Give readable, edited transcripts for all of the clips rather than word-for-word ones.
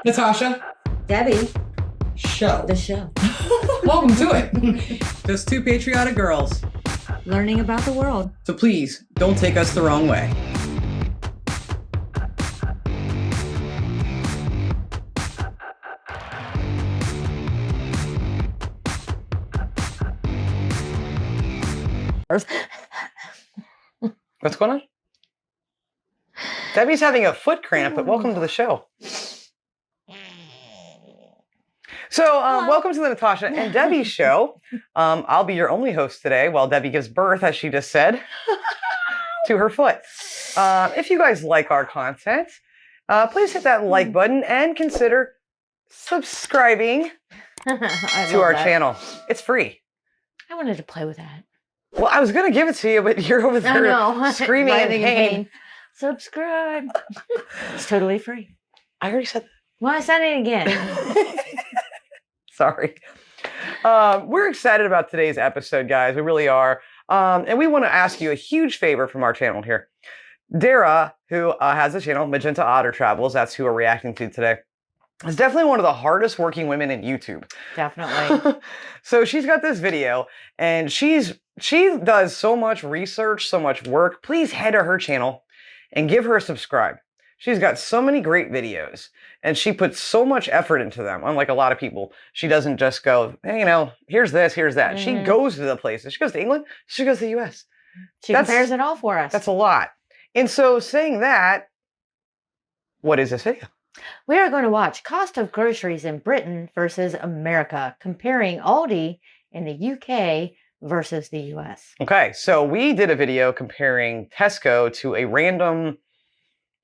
Natasha. Debbie. Show. The show. Welcome to it. Just two patriotic girls. Learning about the world. So please, don't take us the wrong way. What's going on? Debbie's having a foot cramp, but welcome to the show. So, welcome to the Natasha and Debbie show. I'll be your only host today while Debbie gives birth, as she just said, to her foot. If you guys like our content, please hit that like button and consider subscribing to our channel. It's free. I wanted to play with that. Well, I was going to give it to you, but you're over there screaming in pain. Subscribe. It's totally free. I already said that. Well, I said it again. Sorry. We're excited about today's episode, guys. We really are. And we want to ask you a huge favor from our channel here. Dara, who has a channel, Magenta Otter Travels, that's who we're reacting to today, is definitely one of the hardest working women in YouTube. Definitely. So she's got this video, and she does so much research, so much work. Please head to her channel and give her a subscribe. She's got so many great videos, and she puts so much effort into them. Unlike a lot of people, she doesn't just go, hey, here's this, here's that. Mm-hmm. She goes to the places. She goes to England. She goes to the U.S. She compares it all for us. That's a lot. And so saying that, what is this video? We are going to watch cost of groceries in Britain versus America, comparing ALDI in the UK versus the US. Okay, so we did a video comparing Tesco to a random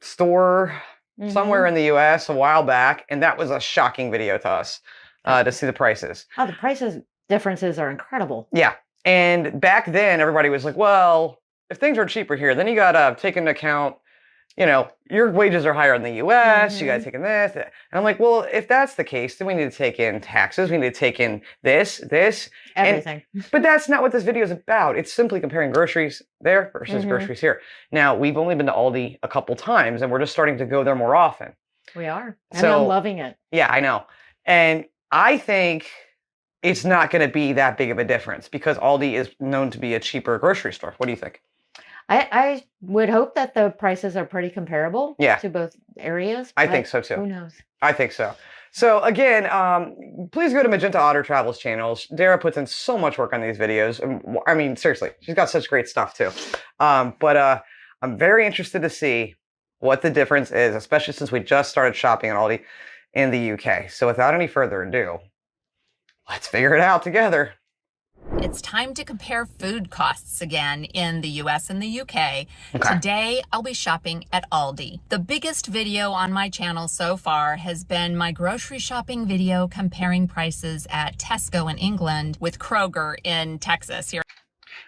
store somewhere in the US a while back, and that was a shocking video to us to see the prices. Oh, the prices differences are incredible. Yeah, and back then everybody was like, well, if things are cheaper here, then you gotta take into account, your wages are higher in the US, you gotta take in this. And I'm like, well, if that's the case, then we need to take in taxes, we need to take in this. Everything. But that's not what this video is about. It's simply comparing groceries there versus groceries here. Now, we've only been to Aldi a couple times, and we're just starting to go there more often. We are. And I'm loving it. Yeah, I know. And I think it's not going to be that big of a difference because Aldi is known to be a cheaper grocery store. What do you think? I would hope that the prices are pretty comparable to both areas. I think so too. Who knows? I think so. So again, please go to Magenta Otter Travels channels. Dara puts in so much work on these videos. I mean, seriously, she's got such great stuff too. But I'm very interested to see what the difference is, especially since we just started shopping at Aldi in the UK. So without any further ado, let's figure it out together. It's time to compare food costs again in the US and the UK. Okay. Today, I'll be shopping at Aldi. The biggest video on my channel so far has been my grocery shopping video comparing prices at Tesco in England with Kroger in Texas.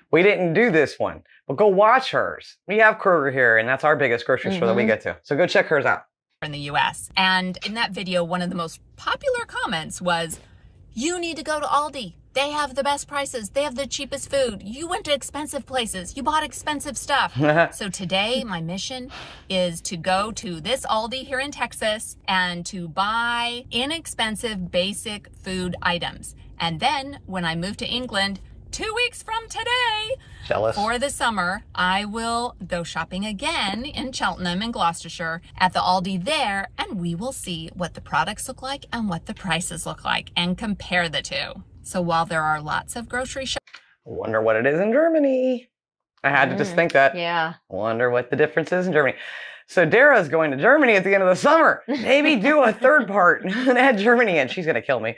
We didn't do this one, but go watch hers. We have Kroger here, and that's our biggest grocery store that we get to. So go check hers out. In the US. And in that video, one of the most popular comments was, you need to go to Aldi. They have the best prices. They have the cheapest food. You went to expensive places. You bought expensive stuff. So today, my mission is to go to this Aldi here in Texas and to buy inexpensive basic food items. And then when I move to England, 2 weeks from today, for the summer, I will go shopping again in Cheltenham and Gloucestershire at the Aldi there, and we will see what the products look like and what the prices look like and compare the two. So while there are lots of grocery shops, I wonder what it is in Germany. I had to just think that. Yeah. I wonder what the difference is in Germany. So Dara's going to Germany at the end of the summer. Maybe do a third part and add Germany in. She's going to kill me.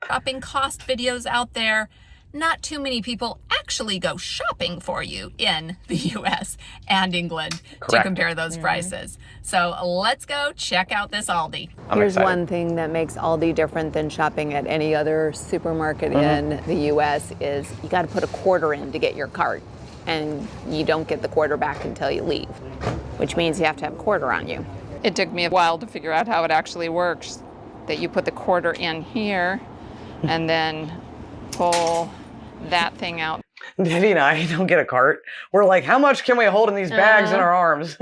shopping cost videos out there. Not too many people actually go shopping for you in the US and England to compare those prices. So let's go check out this Aldi. Here's one thing that makes Aldi different than shopping at any other supermarket in the US is you got to put a quarter in to get your cart, and you don't get the quarter back until you leave, which means you have to have a quarter on you. It took me a while to figure out how it actually works, that you put the quarter in here and then pull that thing out. Vivi and I don't get a cart. We're like, how much can we hold in these bags in our arms?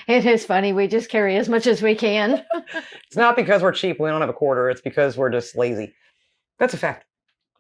It is funny. We just carry as much as we can. It's not because we're cheap. We don't have a quarter. It's because we're just lazy. That's a fact.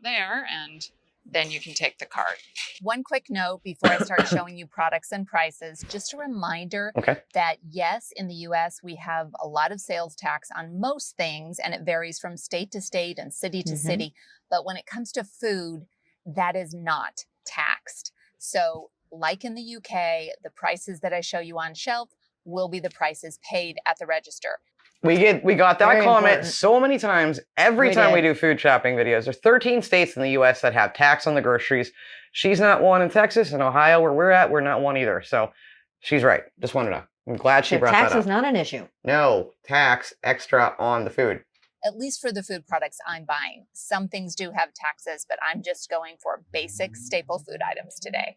There, and then you can take the cart. One quick note before I start showing you products and prices, just a reminder that yes, in the US, we have a lot of sales tax on most things, and it varies from state to state and city to city. But when it comes to food, that is not taxed. So like in the UK, the prices that I show you on shelf will be the prices paid at the register. We got that Very comment important. so many times. Every time we do food shopping videos, there's 13 states in the U.S. that have tax on the groceries. She's not one in Texas and Ohio, where we're at. We're not one either. So she's right. Just wanted to. I'm glad she brought that up. Tax is not an issue. No tax extra on the food. At least for the food products I'm buying. Some things do have taxes, but I'm just going for basic staple food items today.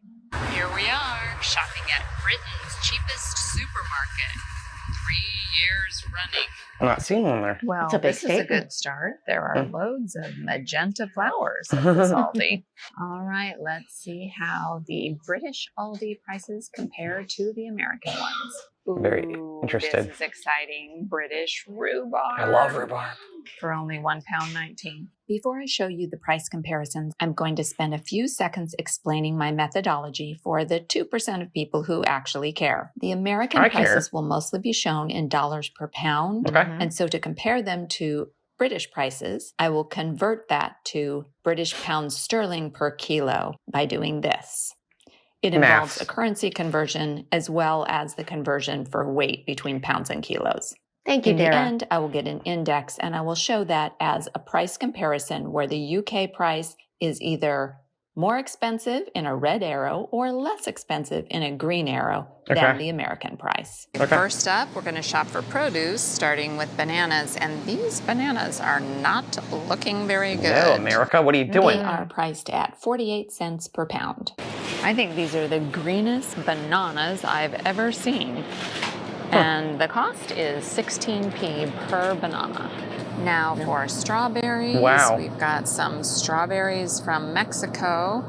Here we are, shopping at Britain's cheapest supermarket. 3 years running. I'm not seeing one there. Well, It's a big this is a statement. good start. There are loads of magenta flowers at this Aldi. All right, let's see how the British Aldi prices compare to the American ones. Very Ooh, interested. This is exciting. British rhubarb. I love rhubarb. For only £1.19. Before I show you the price comparisons, I'm going to spend a few seconds explaining my methodology for the 2% of people who actually care. The American I care. prices will mostly be shown in dollars per pound. Okay. And so to compare them to British prices, I will convert that to British pounds sterling per kilo by doing this. It involves Maths. a currency conversion as well as the conversion for weight between pounds and kilos. Thank you, In the Dara. end, I will get an index and I will show that as a price comparison where the UK price is either more expensive in a red arrow or less expensive in a green arrow than the American price. First up, we're going to shop for produce, starting with bananas. And these bananas are not looking very good. No, America, what are you doing? They are priced at 48 cents per pound. I think these are the greenest bananas I've ever seen. And the cost is 16p per banana. Now for strawberries, we've got some strawberries from Mexico,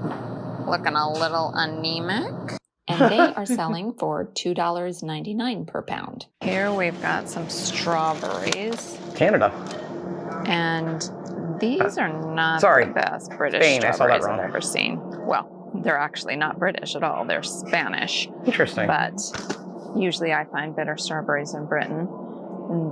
looking a little anemic. And they are selling for $2.99 per pound. Here we've got some strawberries. Canada. And these are not Sorry. the best British Spain, I saw that strawberries I've wrong. ever seen. Well, they're actually not British at all. They're Spanish. Interesting. But usually I find better strawberries in Britain.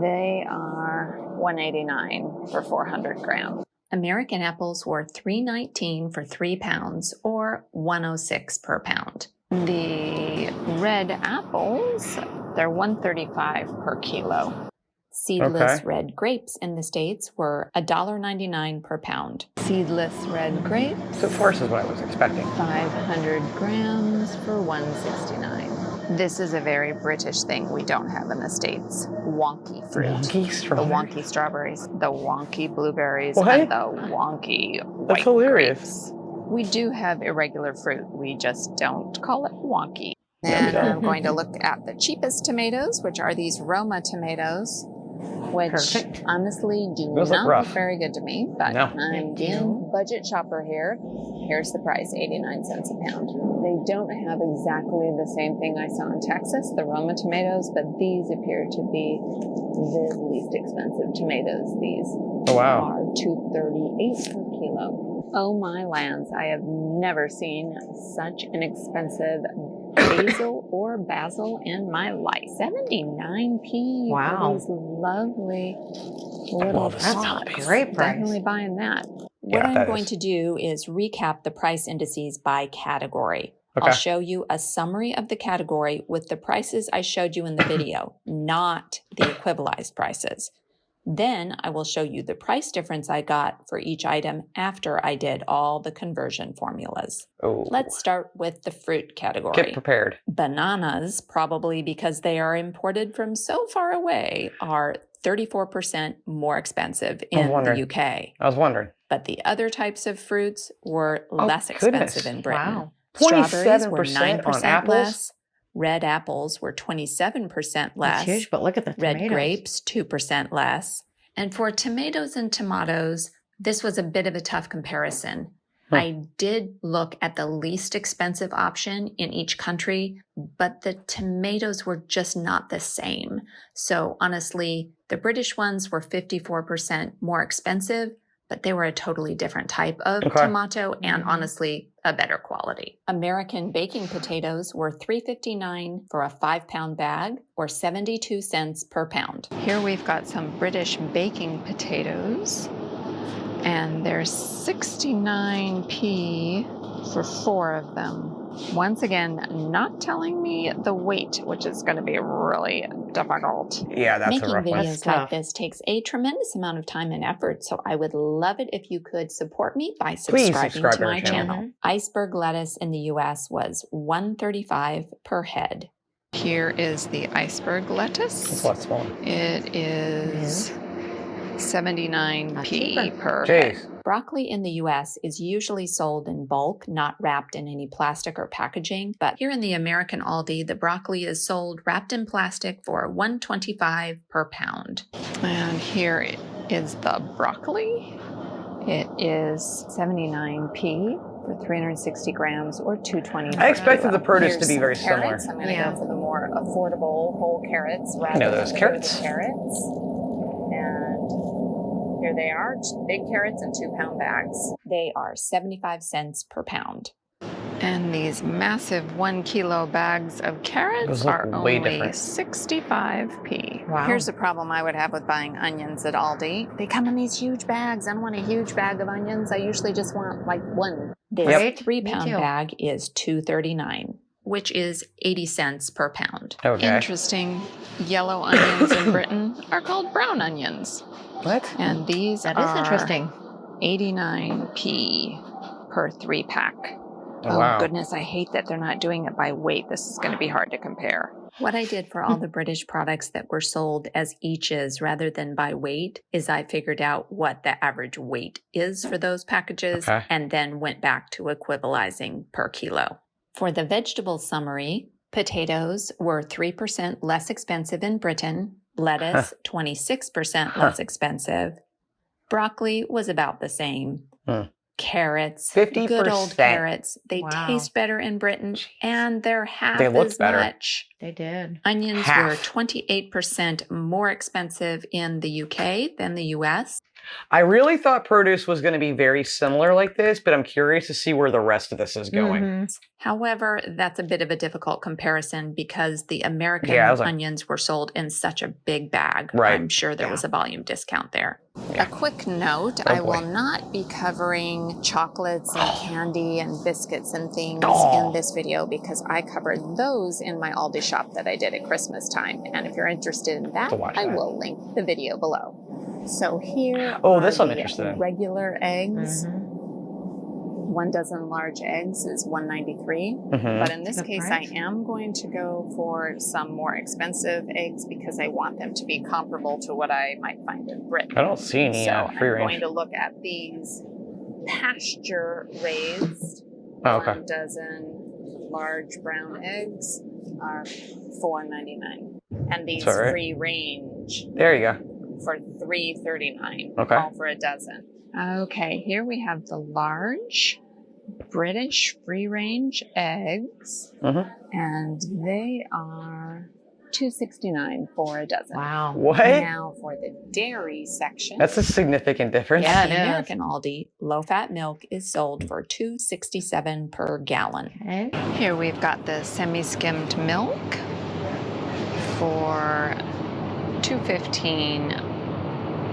They are $1.89 for 400 grams. American apples were $3.19 for 3 pounds or $1.06 per pound. The red apples, they're $1.35 per kilo. Seedless red grapes in the States were $1.99 per pound. Seedless red grapes, So far, this is what I was expecting. 500 grams for $1.69. This is a very British thing we don't have in the States. Wonky fruit. Wonky The strawberries. wonky strawberries, the wonky blueberries, What? and the wonky white That's hilarious. grapes. We do have irregular fruit. We just don't call it wonky. Yeah, we And don't. I'm going to look at the cheapest tomatoes, which are these Roma tomatoes, which Perfect. honestly do Those look not rough. look very good to me. But No. I'm being budget shopper here. Here's the price, 89 cents a pound. They don't have exactly the same thing I saw in Texas, the Roma tomatoes, but these appear to be the least expensive tomatoes. These Oh, wow. are $2.38 per kilo. Oh my lands, I have never seen such an expensive basil or basil in my life. 79p Wow. for these lovely little love the smell of pots. basil. Great price. Definitely buying that. What I'm that going is. to do is recap the price indices by category. Okay. I'll show you a summary of the category with the prices I showed you in the video, not the equivalized prices. Then I will show you the price difference I got for each item after I did all the conversion formulas. Oh. Let's start with the fruit category. Get prepared. Bananas, probably because they are imported from so far away, are 34% more expensive in the wondering. UK. I was wondering. But the other types of fruits were Oh, less expensive goodness. in Britain. Wow. Strawberries were 27% 9% on apples? less. Red apples were 27% less. That's huge, but look at the Red tomatoes. grapes, 2% less. And for tomatoes and tomatoes, this was a bit of a tough comparison. I did look at the least expensive option in each country, but the tomatoes were just not the same. So honestly, the British ones were 54% more expensive, but they were a totally different type of tomato and honestly a better quality. American baking potatoes were $3.59 for a 5-pound bag or 72 cents per pound. Here we've got some British baking potatoes, and they're 69p for 4 of them. Once again, not telling me the weight, which is going to be really difficult. Yeah, that's Making a rough one. videos like this takes a tremendous amount of time and effort, so I would love it if you could support me by subscribing to my channel. Iceberg lettuce in the US was $1.35 per head. Here is the iceberg lettuce. It's a lot smaller. It is 79p per head. Jeez. Broccoli in the US is usually sold in bulk, not wrapped in any plastic or packaging, but here in the American Aldi, the broccoli is sold wrapped in plastic for $1.25 per pound. And here is the broccoli. It is 79p for 360 grams or $2.20. I expected the produce to be very similar. Carrots. I'm going to go for the more affordable whole carrots rather know than those the carrots. carrots. And here they are, big carrots in 2-pound bags. They are 75 cents per pound. And these massive 1 kilo bags of carrots Those look are way only different. 65p. Wow. Here's the problem I would have with buying onions at Aldi. They come in these huge bags. I don't want a huge bag of onions. I usually just want like one. This Yep. 3-pound Me too. bag is $2.39, which is 80 cents per pound. Okay. Interesting. Yellow onions in Britain are called brown onions. What? And these That are is interesting. 89p per 3-pack. Oh, wow. Goodness, I hate that they're not doing it by weight. This is going to be hard to compare. What I did for all the British products that were sold as eaches rather than by weight is I figured out what the average weight is for those packages and then went back to equivalizing per kilo. For the vegetable summary, potatoes were 3% less expensive in Britain, lettuce 26% less expensive, broccoli was about the same. Carrots, 50%. good old carrots. They Wow. taste better in Britain, and they're half They look as better. much. They did. Onions Half. were 28% more expensive in the UK than the US. I really thought produce was going to be very similar like this, but I'm curious to see where the rest of this is going. Mhm. However, that's a bit of a difficult comparison because the American Yeah, I was like- onions were sold in such a big bag. Right. I'm sure there was a volume discount there. A quick note, Oh, I boy. will not be covering chocolates and candy and biscuits and things Oh. in this video because I covered those in my Aldi shop that I did at Christmas time. And if you're interested in that, To watch I that. will link the video below. So here Oh, are this I'm the interested in. regular eggs. Mhm. 1 dozen large eggs is $1.93. Mhm. But in this Good case, price. I am going to go for some more expensive eggs because I want them to be comparable to what I might find in Britain. I don't see any So free I'm range. going to look at these pasture raised. Oh, okay. 1 dozen large brown eggs are $4.99. And these That's all right. free range There you go. for $3.39. Okay. All for a dozen. Okay, here we have the large British free range eggs. Mhm. And they are $2.69 for a dozen. Wow. What? Now for the dairy section. That's a significant difference. Yeah, At the it is. American Aldi, low-fat milk is sold for $2.67 per gallon. Okay. Here we've got the semi-skimmed milk for $2.15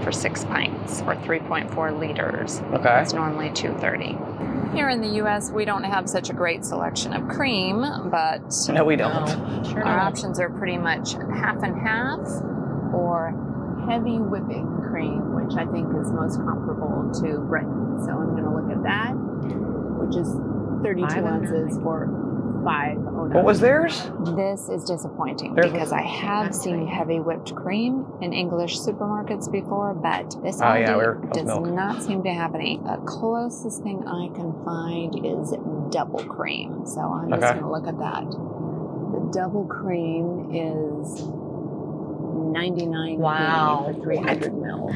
for 6 pints or 3.4 liters. Okay. That's normally $2.30. Here in the US, we don't have such a great selection of cream, but No, we don't. No, sure our don't. options are pretty much half and half or heavy whipping cream, which I think is most comparable to Britain. So I'm going to look at that, which is 32 $5.09. ounces for $5.09. What was theirs? This is disappointing There's- because I have That's seen right. heavy whipped cream in English supermarkets before, but this Oh, yeah, Aldi does milk. not seem to have any. The closest thing I can find is double cream, so I'm just Okay. going to look at that. The double cream is 99 Wow. for 300 mil.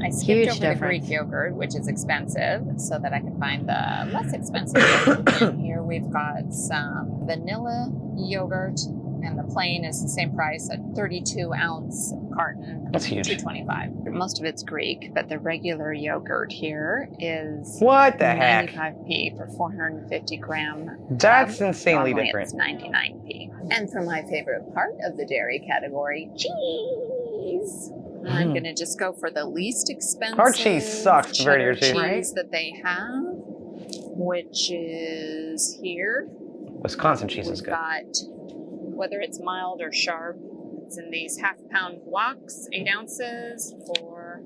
I skipped Huge over difference. the Greek yogurt, which is expensive, so that I could find the less expensive yogurt. And here we've got some vanilla yogurt, and the plain is the same price, a 32-ounce carton. That's huge. $2.25. Most of it's Greek, but the regular yogurt here is What the heck? 95p for 450 gram. That's tub. insanely Normally different. It's 99p. And for my favorite part of the dairy category, cheese. I'm going to just go for the least expensive Hard cheese sucks compared to cheddar your cheese that they have, which is here. Wisconsin cheese is We've good. got, whether it's mild or sharp, it's in these half-pound blocks, 8 ounces for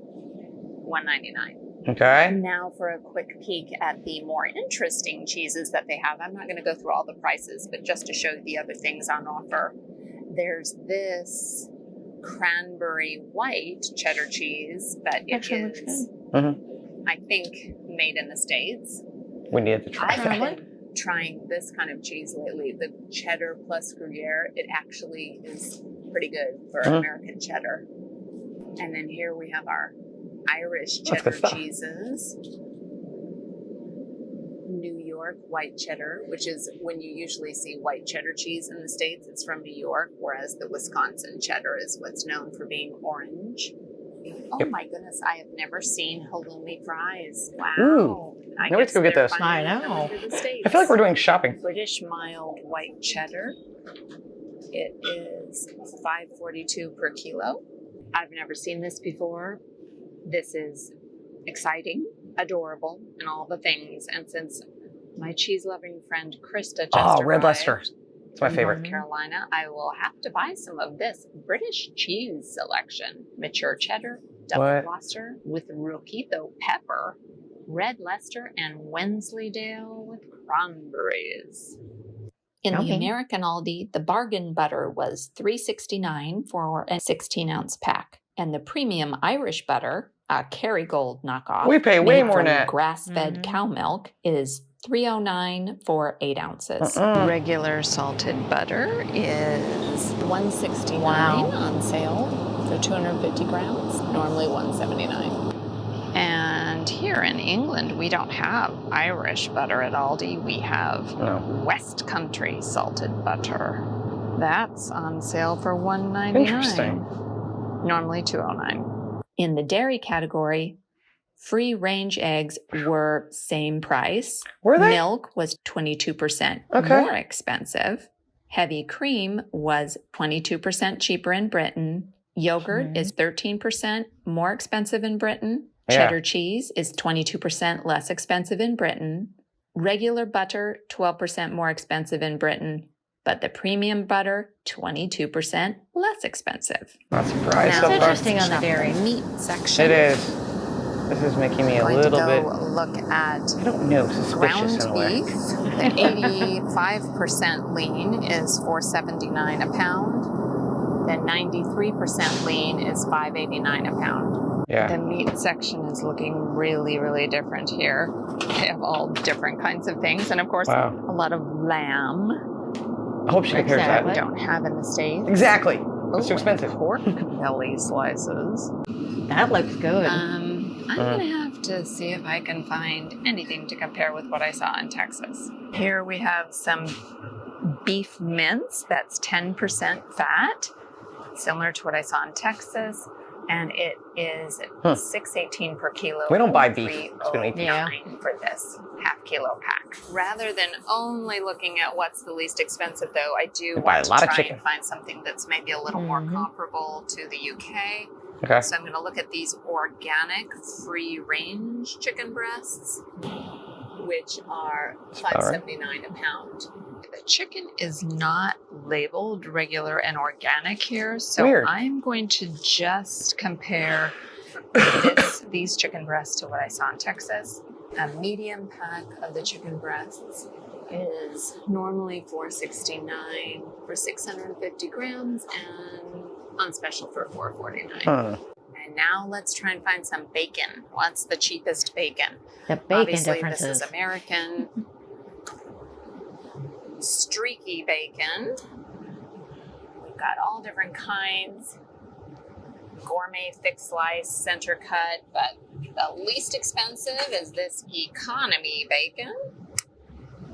$1.99. Okay. Now for a quick peek at the more interesting cheeses that they have. I'm not going to go through all the prices, but just to show you the other things on offer. There's this cranberry white cheddar cheese, but it Actually looks is, I think, made in the States. We need to try I've that. been trying this kind of cheese lately, the cheddar plus Gruyere. It actually is pretty good for American cheddar. And then here we have our Irish That's good cheddar stuff. cheeses. New York white cheddar, which is when you usually see white cheddar cheese in the States, it's from New York, whereas the Wisconsin cheddar is what's known for being orange. Oh Yep. my goodness, I have never seen halloumi fries. Wow. Ooh. I Now we have to go guess get they're those. finally I know. coming to the States. I feel like we're doing shopping. British mild white cheddar. It is $5.42 per kilo. I've never seen this before. This is exciting, adorable, and all the things. And since my cheese-loving friend Krista just Oh, Red arrived Leicester. It's my from favorite. North Carolina, I will have to buy some of this British cheese selection. Mature cheddar, double What? Gloucester with Roquefort pepper, Red Leicester, and Wensleydale with cranberries. In the Okay. American Aldi, the bargain butter was $3.69 for a 16-ounce pack, and the premium Irish butter, a Kerrygold knockoff, We pay way made more from than that. grass-fed cow milk, is $3.09 for 8 ounces. Regular salted butter is $1.69 Wow. on sale for 250 grams, normally $1.79. And here in England, we don't have Irish butter at Aldi. We have No. West Country salted butter. That's on sale for $1.99. Interesting. Normally $2.09. In the dairy category, free-range eggs were same price. Were they? Milk was 22% Okay. more expensive. Heavy cream was 22% cheaper in Britain. Yogurt is 13% more expensive in Britain. Yeah. Cheddar cheese is 22% less expensive in Britain. Regular butter, 12% more expensive in Britain. But the premium butter, 22% less expensive. Not surprised Now, so It's far. interesting on the Shop dairy. meat section. It is. This is making me a Going little to bit, go look at I don't know, suspicious in a ground way. beef. The 85% lean is $4.79 a pound. The 93% lean is $5.89 a pound. Yeah. The meat section is looking really, really different here. They have all different kinds of things, and of course, Wow. a lot of lamb I hope she compares Exactly. we that. don't have in the States. Exactly. Oh, It's too expensive. Pork belly slices. That looks good. I'm going to have to see if I can find anything to compare with what I saw in Texas. Here we have some beef mince that's 10% fat, similar to what I saw in Texas, and it is $6.18 per kilo. We don't buy or beef, so we don't eat beef. $3.09 for this half-kilo pack. Rather than only looking at what's the least expensive, though, I do We buy want a lot to of try chicken. and find something that's maybe a little more comparable to the UK. Okay. So I'm going to look at these organic free-range chicken breasts, which are $5.79 a pound. The chicken is not labeled regular and organic here, so Weird. I'm going to just compare these chicken breasts to what I saw in Texas. A medium pack of the chicken breasts is normally $4.69 for 650 grams and on special for $4.49. And now let's try and find some bacon. What's the cheapest bacon? The bacon Obviously, differences. this is American. Streaky bacon. We've got all different kinds. gourmet thick slice, center cut, but the least expensive is this economy bacon.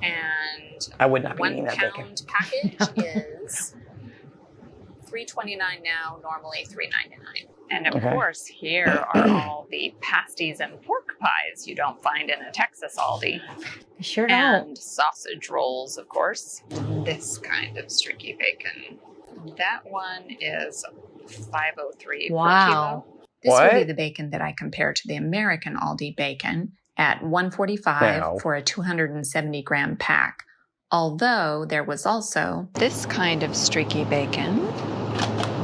And I would not be 1 eating that bacon. pound package is $3.29 now, normally $3.99. And of course, here are all the pasties and pork pies you don't find in a Texas Aldi. Sure don't. And sausage rolls, of course. This kind of streaky bacon. That one is $5.03 per Wow. kilo. This would be the bacon that I compare to the American Aldi bacon at $1.45 for a 270 gram pack. Although there was also this kind of streaky bacon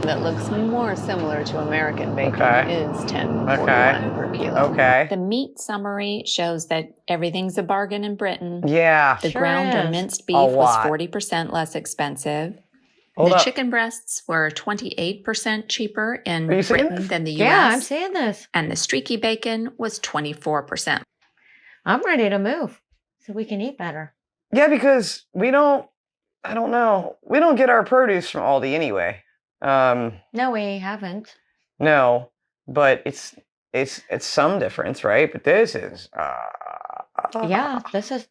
that looks more similar to American bacon is $10.41 per kilo. Okay. The meat summary shows that everything's a bargain in Britain. Yeah. The Sure ground or is. minced A beef was lot. 40% less expensive. Hold the up. chicken breasts were 28% cheaper in Are you seeing Britain this? than the US. Yeah, I'm seeing this. And the streaky bacon was 24%. I'm ready to move so we can eat better. Yeah, because we don't, I don't know. We don't get our produce from Aldi anyway. No, we haven't. No, but it's some difference, right? But this is, Yeah, this is.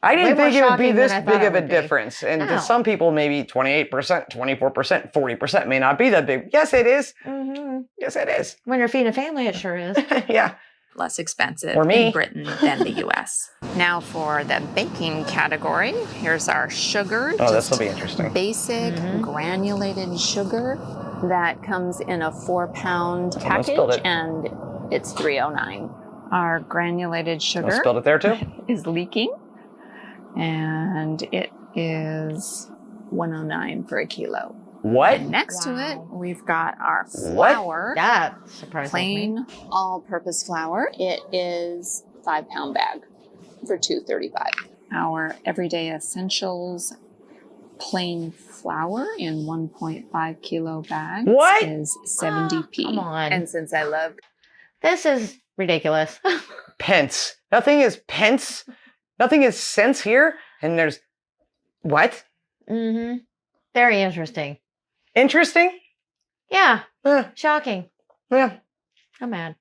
I didn't way more think it would be shocking this than I big thought it of a would be. difference. And No. to some people, maybe 28%, 24%, 40% may not be that big. Yes, it is. Mm-hmm. Yes, it is. When you're feeding a family, it sure is. Yeah. Less expensive Or me. in Britain than the US. Now for the baking category, here's our sugar. Oh, this just will be interesting. Basic granulated sugar that comes in a 4-pound Almost spilled package, it. and it's $3.09. Our granulated I sugar spilled it there too. is leaking, and it is $1.09 for a kilo. What? And next to it, Wow. we've got our What? flour, That surprises me. plain all-purpose flour. It is 5-pound bag for $2.35. Our everyday essentials plain flour in 1.5 kilo bags What? is 70p. Come on. And since I love This is ridiculous. Pence. Nothing is pence. Nothing is cents here. And there's what? Mm-hmm. Very interesting. Interesting? Yeah, Yeah. shocking. Yeah. I'm mad.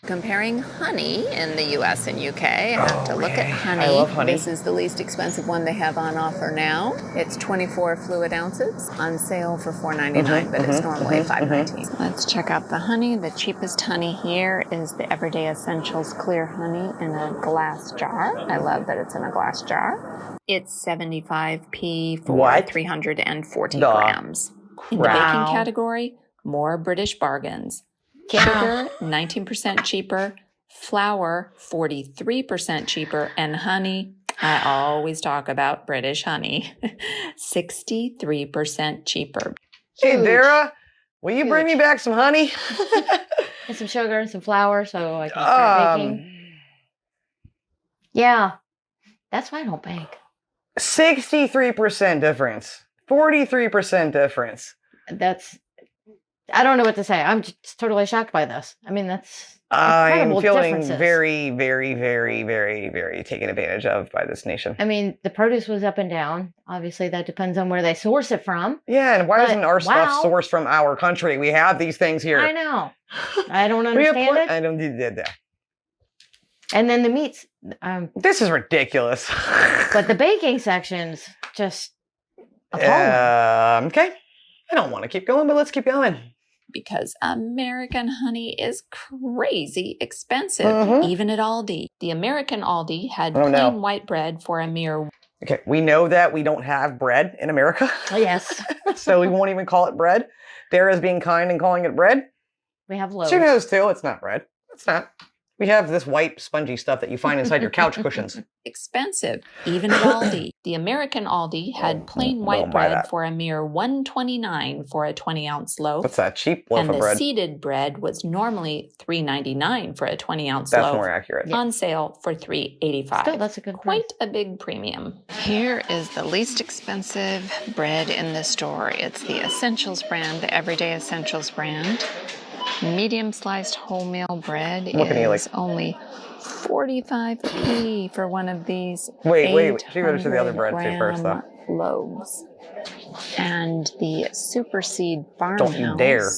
comparing honey in the US and UK. I have to look at Okay. honey. I love honey. This is the least expensive one they have on offer now. It's 24 fluid ounces on sale for $4.99, but it's normally $5.19. Let's check out the honey. The cheapest honey here is the Everyday Essentials Clear Honey in a glass jar. I love that it's in a glass jar. It's 75p for What? 340 Duh. grams. In the baking Wow. category, more British bargains. Yeah. Sugar, 19% cheaper. Flour, 43% cheaper. And honey, I always talk about British honey, 63% cheaper. Hey, Huge. Dara, will you bring me back some honey? And some sugar and some flour so I can start baking. Yeah. That's why I don't bake. 63% difference. 43% difference. I don't know what to say. I'm just totally shocked by this. I mean, that's I'm incredible feeling differences. very, very, very, very, very taken advantage of by this nation. I mean, the produce was up and down. Obviously, that depends on where they source it from. Yeah, and why But, isn't our stuff wow. sourced from our country? We have these things here. I know. I don't We have understand it. I don't do that. And then the meats, This is ridiculous. but the baking section's just appalling. Okay. I don't want to keep going, but let's keep going. Because American honey is crazy expensive, Mhm. even at Aldi. The American Aldi had Oh, plain no. white bread for a mere Okay, we know that we don't have bread in America, Yes, so we won't even call it bread. Dara's being kind and calling it bread. we have loaves. She knows too, it's not bread. It's not. We have this white spongy stuff that you find inside your couch cushions. expensive, even at Aldi. The American Aldi had plain white don't buy bread that. for a mere $1.29 for a 20-ounce loaf. What's that cheap loaf And of the bread? seeded bread was normally $3.99 for a 20-ounce That's loaf. more accurate. On sale for $3.85. Still, that's a good price. Quite a big premium. Here is the least expensive bread in the store. It's the Essentials brand, the Everyday Essentials brand. Medium sliced wholemeal bread Look at you, is only 45p for one of these. Wait. She goes to the other 800 bread too first, though. gram loaves. And the Super Seed Don't you Farmhouse. dare.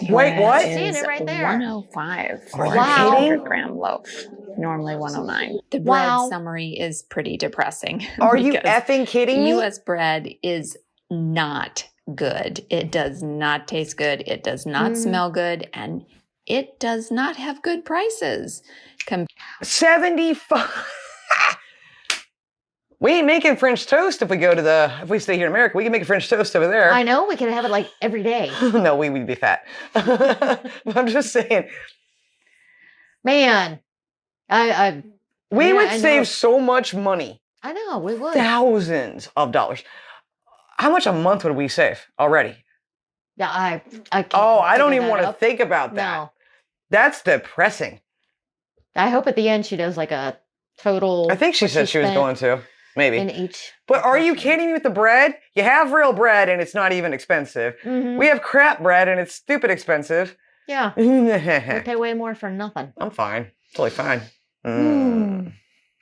Wait, what? Is Seeing it right there. 105 for Are a you kidding? 800-gram loaf. Normally 109. The bread Wow. summary is pretty depressing. Are you because effing kidding me? U.S. bread is not good. It does not taste good. It does not smell good. And it does not have good prices. 75. We ain't making French toast if we stay here in America. We can make a French toast over there. I know we can have it like every day. No, we'd be fat. I'm just saying. Man, We Yeah, would I know. save so much money. I know we would. Thousands of dollars. How much a month would we save already? Yeah, I can't Oh, I don't figure even that want to up. think about that. No, That's depressing. I hope at the end she does like a total. I think she what said she was spent going to. Maybe. in each. But are you portion. kidding me with the bread? You have real bread and it's not even expensive. Mhm. We have crap bread and it's stupid expensive. Yeah, we I'm pay way more for nothing. fine. Totally fine.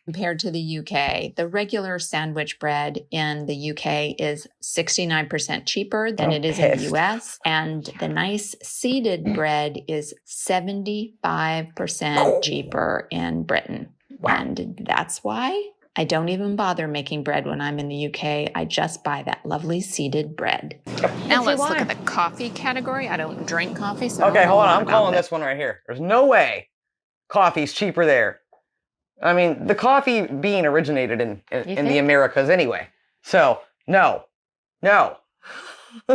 Compared to the UK, the regular sandwich bread in the UK is 69% cheaper than I'm it is in pissed. the US. And the nice seeded bread is 75% cheaper in Britain. And that's why I don't even bother making bread when I'm in the UK. I just buy that lovely seeded bread. Now see let's why. look at the coffee category. I don't drink coffee, so I Okay, don't know hold a on. lot I'm about calling this one right here. There's no way coffee's cheaper there. I mean, the coffee bean originated in the think? Americas anyway. So, no. I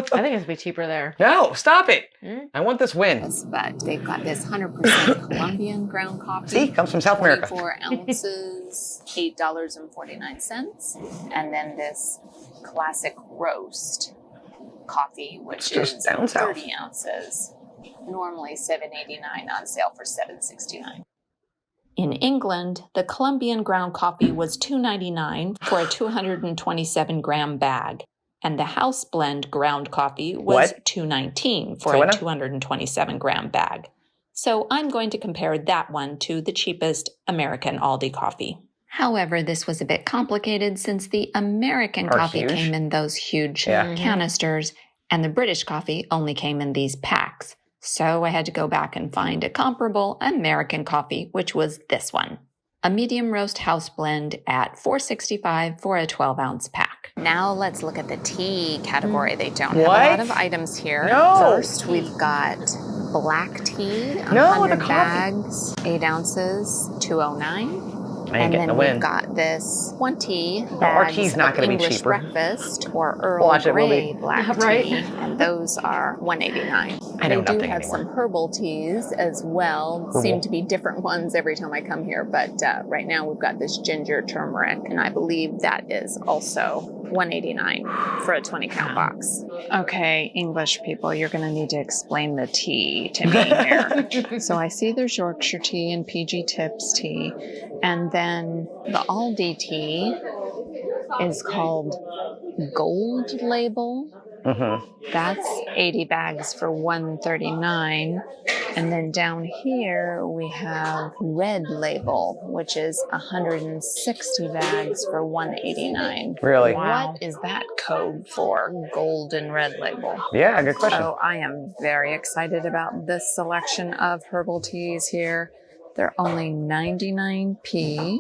think it's be cheaper there. No, stop it. Mm. I want this win. But they've got this 100% Colombian ground coffee. See, comes from South America. 24 ounces, $8.49. And then this classic roast coffee, which Just is down south. 30 ounces. Normally $7.89, on sale for $7.69. In England, the Colombian ground coffee was $2.99 for a 227-gram bag. And the house blend ground coffee was What? $2.19 for So a what? 227-gram bag. So I'm going to compare that one to the cheapest American Aldi coffee. However, this was a bit complicated since the American Are coffee huge? came in those huge Yeah. canisters, and the British coffee only came in these packs. So I had to go back and find a comparable American coffee, which was this one. A medium roast house blend at $4.65 for a 12-ounce pack. Now let's look at the tea category. They don't have What? a lot of items here. No. First, we've got black tea, No, 100 the coffee. bags, 8 ounces, $2.09. I ain't And getting then the win. we've got this 20 our bags tea's not of gonna be English cheaper. breakfast or Earl Watch it, will Grey be. black Right. tea, and those are $1.89. I know They do nothing have anymore. some herbal teas as well. Seem to be different ones every time I come here, but right now we've got this ginger turmeric, and I believe that is also $1.89 for a 20-count box. Okay, English people, you're going to need to explain the tea to me here. So I see there's Yorkshire tea and PG Tips tea, and then the Aldi tea is called Gold Label. That's 80 bags for $139. And then down here we have Red Label, which is 160 bags for $189. Really? What is that code for, Gold and Red Label? Yeah, good question. So I am very excited about this selection of herbal teas here. They're only 99p.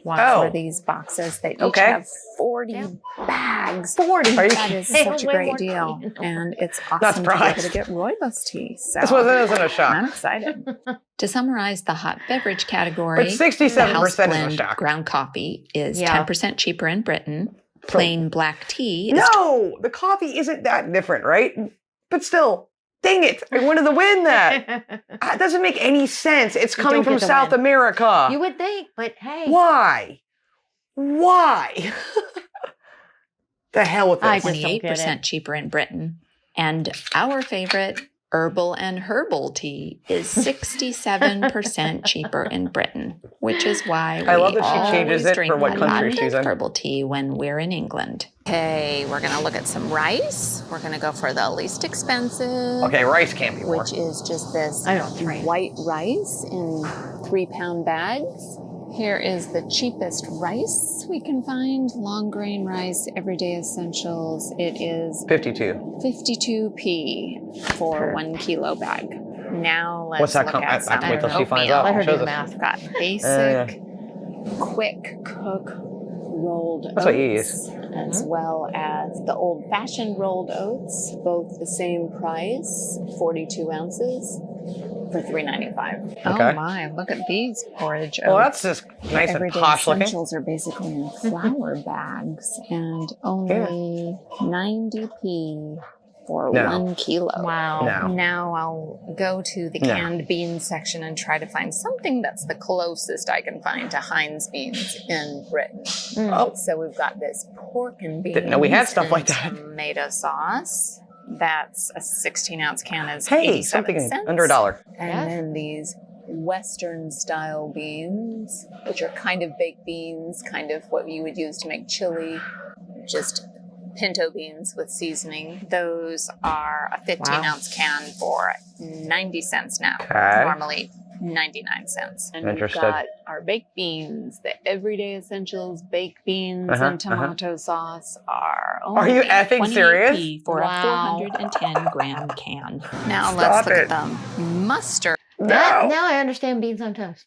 Oh. For these boxes. They each Okay. have 40 bags. 40. Are you That is kidding? such a Way great more deal. tea. And it's Not awesome to be able surprised. to get rooibos tea. So This wasn't a I'm shock. excited. To summarize the hot beverage category, But the 67% house is a blend shock. ground coffee is Yeah. 10% cheaper in Britain. Plain black tea is No, the coffee isn't that different, right? But still, dang it, I wanted to win that. That doesn't make any sense. It's coming don't from get the South win. America. You would think, but hey. Why? Why? The hell with I this. just don't get 28% it. cheaper in Britain. And our favorite herbal and herbal tea is 67% cheaper in Britain, which is why we I love that she changes always it drink for what a country lot she's of in. herbal tea when we're in England. Okay, we're going to look at some rice. We're going to go for the least expensive. Okay, rice can't be more. Which is just this I don't drink. white rice in 3-pound bags. Here is the cheapest rice we can find. Long grain rice, everyday essentials. It is 52. 52p for 1 kilo bag. Now let's What's that look come? at I have to wait till she finds oatmeal. out. Let her and do shows the us. math. We've got basic, quick cook rolled That's what you use. oats, as well as the old-fashioned rolled oats, both the same price, 42 ounces for $3.95. Oh Okay. my! Look at these porridge oats. Well, that's just nice and Everyday posh looking. essentials are basically in flour bags and only 90p for No. 1 kilo. Wow. No. Now I'll go to the No. canned beans section and try to find something that's the closest I can find to Heinz beans in Britain. Oh. So we've got this pork and beans. Didn't know we had stuff and like that. Tomato sauce. That's a 16-ounce can is Hey, 87 something cents. under $1. And Yeah. then these Western style beans, which are kind of baked beans, kind of what you would use to make chili, just pinto beans with seasoning. Those are a 15-ounce can for 90 cents now. Okay. Normally 99 cents. And we've Interested. got our baked beans, the everyday essentials baked beans and tomato sauce are Are you only effing serious? for Wow. a 410-gram can. Now Stop let's look it. at the mustard. Now, No. now I understand beans on toast.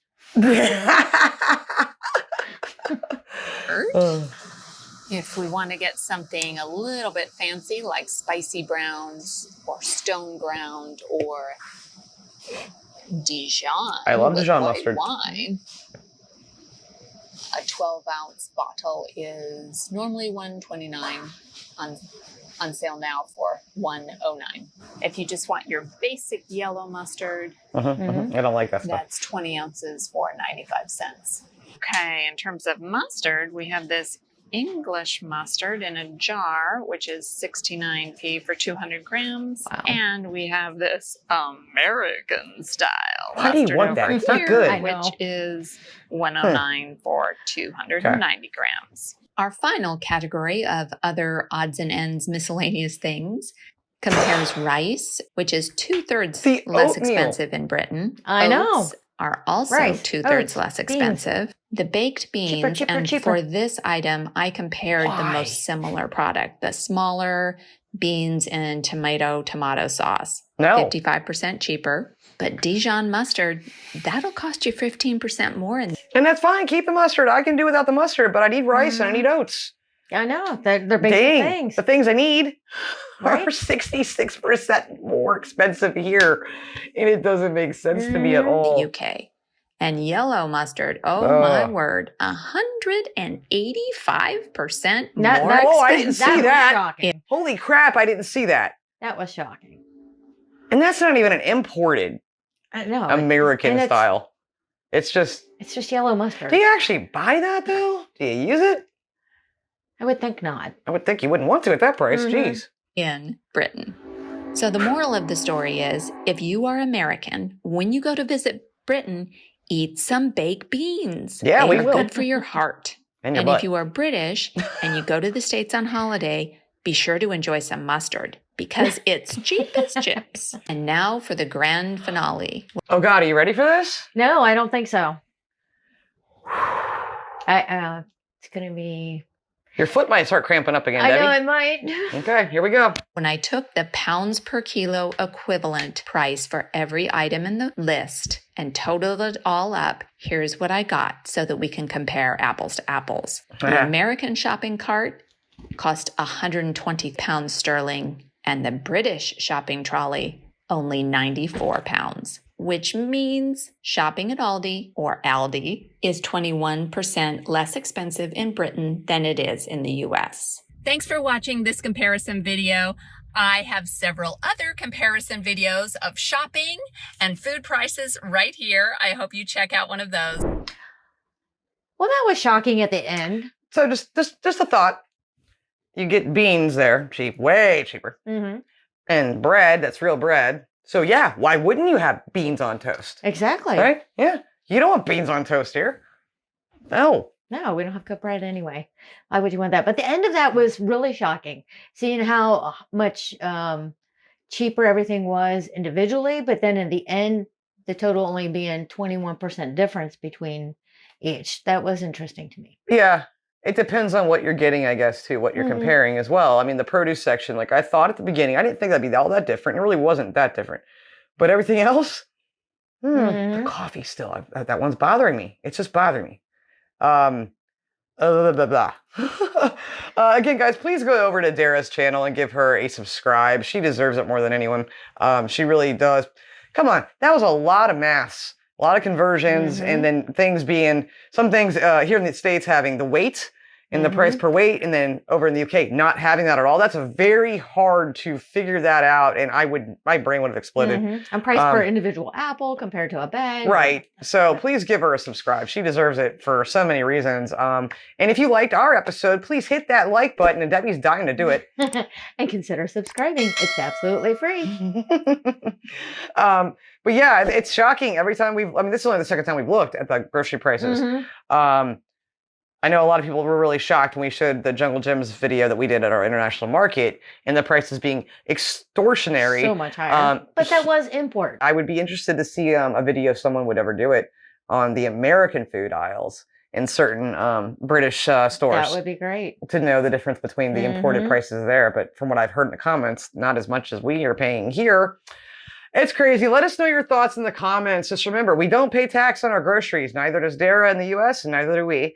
If we want to get something a little bit fancy, like spicy browns or stone ground or Dijon. I love with Dijon white mustard. Wine. A 12-ounce bottle is normally $1.29 on sale now for $1.09. If you just want your basic yellow mustard, I don't like that stuff. that's 20 ounces for 95 cents. Okay, in terms of mustard, we have this English mustard in a jar, which is 69p for 200 grams. Wow. And we have this American style Why do you mustard want that? over It's not here, good. I know. which is 109 for 290 grams. Our final category of other odds and ends miscellaneous things compares rice, which is 2/3 The less oatmeal. expensive in Britain. I know. Oats are also Rice, 2/3 oats, less beans. expensive. The baked beans, Cheaper, and cheaper. for this item, I compared the Why? most similar product, the smaller beans and tomato sauce. No. 55% cheaper. But Dijon mustard, that'll cost you 15% more. And And that's fine. Keep the mustard. I can do without the mustard, but I need rice and I need oats. I know. They're basic Dang. things. The things I need Right? are 66% more expensive here. And it doesn't make sense to me at Mm-hmm. all. the UK. And yellow mustard, oh Ugh. my word, 185% That- more that- Oh, I expensive. didn't see was that. shocking. Holy crap, I didn't see that. That was shocking. And that's not even an imported I know. American and style. It's just, It's just yellow mustard. do you actually buy that though? Do you use it? I would think not. I would think you wouldn't want to at that price. Mhm. Jeez. in Britain. So the moral of the story is, if you are American, when you go to visit Britain, eat some baked beans. Yeah, They we are will. good for your heart. And your And butt. if you are British and you go to the States on holiday, be sure to enjoy some mustard because it's cheap as chips. And now for the grand finale. Oh God, are you ready for this? No, I don't think so. It's gonna be. Your foot might start cramping up again, I Debbie. know it might. Okay, here we go. When I took the pounds per kilo equivalent price for every item in the list and totaled it all up, here's what I got so that we can compare apples to apples. The American shopping cart cost 120 pounds sterling and the British shopping trolley only 94 pounds, which means shopping at ALDI is 21% less expensive in Britain than it is in the US. Thanks for watching this comparison video. I have several other comparison videos of shopping and food prices right here. I hope you check out one of those. Well, that was shocking at the end. So just a thought. You get beans there, cheap, way cheaper. Mm-hmm. And bread, that's real bread. So yeah, why wouldn't you have beans on toast? Exactly. Right? Yeah. You don't want beans on toast here. No. No, we don't have good bread anyway. Why would you want that? But the end of that was really shocking. Seeing how much cheaper everything was individually, but then in the end, the total only being 21% difference between each. That was interesting to me. Yeah. It depends on what you're getting, I guess, too, what you're comparing as well. I mean, the produce section, like I thought at the beginning, I didn't think that'd be all that different. It really wasn't that different. But everything else, the coffee still, that one's bothering me. It's just bothering me. Blah, blah, blah. Again, guys, please go over to Dara's channel and give her a subscribe. She deserves it more than anyone. She really does. Come on, that was a lot of maths, a lot of conversions, and then things being, some things here in the States having the weight and the price per weight, and then over in the UK not having that at all. That's a very hard to figure that out, and my brain would have exploded. And price per individual apple compared to a bag. Right. So please give her a subscribe. She deserves it for so many reasons. And if you liked our episode, please hit that like button, and Debbie's dying to do it. And consider subscribing. It's absolutely free. But yeah, it's shocking every time this is only the second time we've looked at the grocery prices. I know a lot of people were really shocked when we showed the Jungle Gyms video that we did at our international market, and the prices being extortionary. So much higher. But that was import. I would be interested to see a video if someone would ever do it on the American food aisles in certain British stores. That would be great. To know the difference between the imported prices there. But from what I've heard in the comments, not as much as we are paying here. It's crazy. Let us know your thoughts in the comments. Just remember, we don't pay tax on our groceries. Neither does Dara in the US, and neither do we.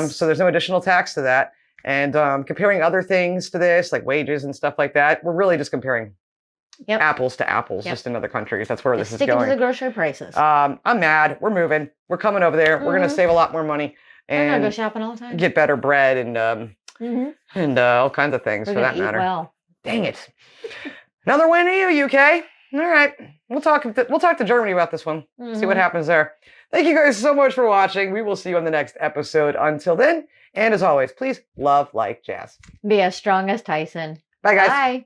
So there's no additional tax to that. And comparing other things to this, like wages and stuff like that, we're really just comparing apples to apples, just in other countries. That's where this is going. Sticking to the grocery prices. I'm mad. We're moving. We're coming over there. We're going to save a lot more money. I'm And gonna go shopping all the time. get better bread and all kinds of things We're for that gonna eat matter. well. Dang it. Another win to you, UK. All right. We'll talk to Germany about this one. See what happens there. Thank you guys so much for watching. We will see you on the next episode. Until then, and as always, please love like jazz. Be as strong as Tyson. Bye, guys. Bye.